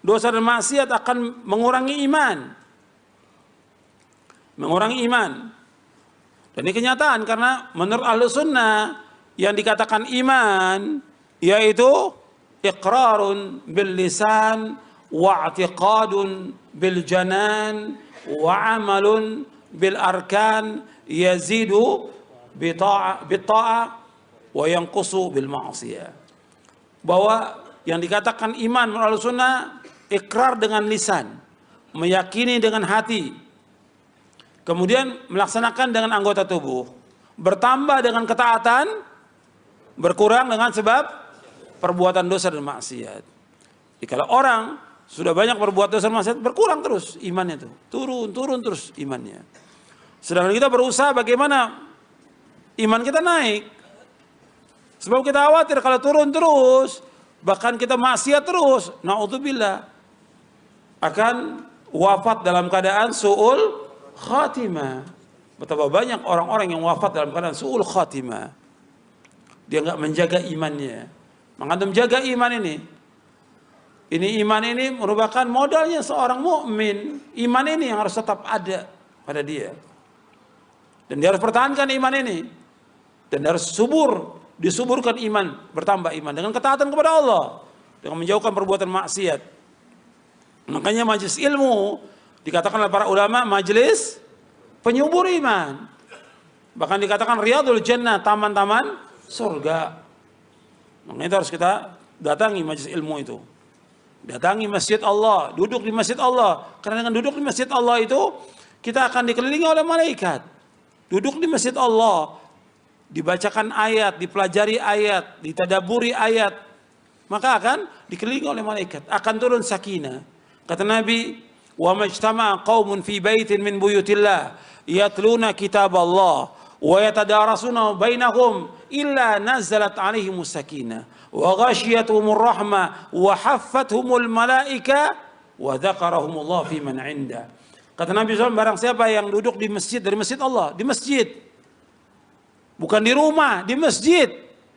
dosa dan maksiat akan mengurangi iman. Mengurangi iman. Dan ini kenyataan, karena menurut ahlu sunnah yang dikatakan iman yaitu iqrarun bil lisan wa i'tiqadun bil janan wa amalun bil arkan yazidu bi ta'ah wa yanqusu bil ma'siyah. Bahwa yang dikatakan iman menurut ahlu sunnah ikrar dengan lisan, meyakini dengan hati, kemudian melaksanakan dengan anggota tubuh, bertambah dengan ketaatan, berkurang dengan sebab perbuatan dosa dan maksiat. Jadi kalau orang sudah banyak berbuat dosa dan maksiat, berkurang terus imannya itu, turun terus imannya. Sedangkan kita berusaha bagaimana iman kita naik. Sebab kita khawatir kalau turun terus, bahkan kita maksiat terus, na'udzubillah, akan wafat dalam keadaan su'ul khatimah. Betapa banyak orang-orang yang wafat dalam keadaan su'ul khatimah. Dia nggak menjaga imannya. Mengantum jaga iman ini. Ini iman ini merupakan modalnya seorang mukmin. Iman ini yang harus tetap ada pada dia. Dan dia harus pertahankan iman ini. Dan dia harus disuburkan iman, bertambah iman dengan ketaatan kepada Allah, dengan menjauhkan perbuatan maksiat. Makanya majelis ilmu dikatakan oleh para ulama majelis penyubur iman. Bahkan dikatakan riyadul jannah, taman-taman surga. Makanya itu harus kita datangi majelis ilmu itu. Datangi masjid Allah, duduk di masjid Allah. Karena dengan duduk di masjid Allah itu kita akan dikelilingi oleh malaikat. Duduk di masjid Allah, dibacakan ayat, dipelajari ayat, ditadaburi ayat, maka akan dikelilingi oleh malaikat, akan turun sakinah. Kata Nabi, wa majtama'a qaumun fi baitin min buyutillah yatluna kitab Allah wa yatadarasuna bainahum illa nazalat alaihimus sakinah wa ghashiyatuhumur rahmah wa haffathumul malaika wa dzakarahumullah fi man 'inda. Kata Nabi SAW, barang siapa yang duduk di masjid, dari masjid Allah, di masjid, bukan di rumah, di masjid,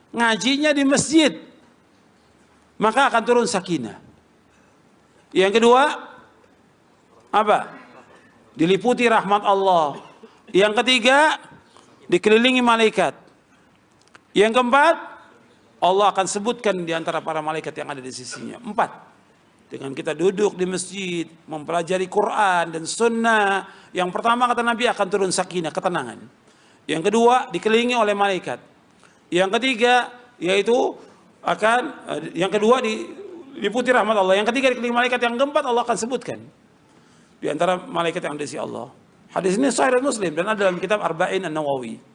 ngajinya di masjid, maka akan turun sakinah. Yang kedua, apa? Diliputi rahmat Allah. Yang ketiga, dikelilingi malaikat. Yang keempat, Allah akan sebutkan di antara para malaikat yang ada di sisinya. 4. Dengan kita duduk di masjid, mempelajari Quran dan sunnah, yang pertama kata Nabi akan turun sakinah, ketenangan. Yang kedua, dikelilingi oleh malaikat. Yang ketiga, yaitu yang kedua diliputi rahmat Allah. Yang ketiga dikelilingi malaikat. Yang keempat Allah akan sebutkan di antara malaikat yang ada di sisi Allah. Hadis ini sahih Muslim dan ada dalam kitab Arba'in An-Nawawi.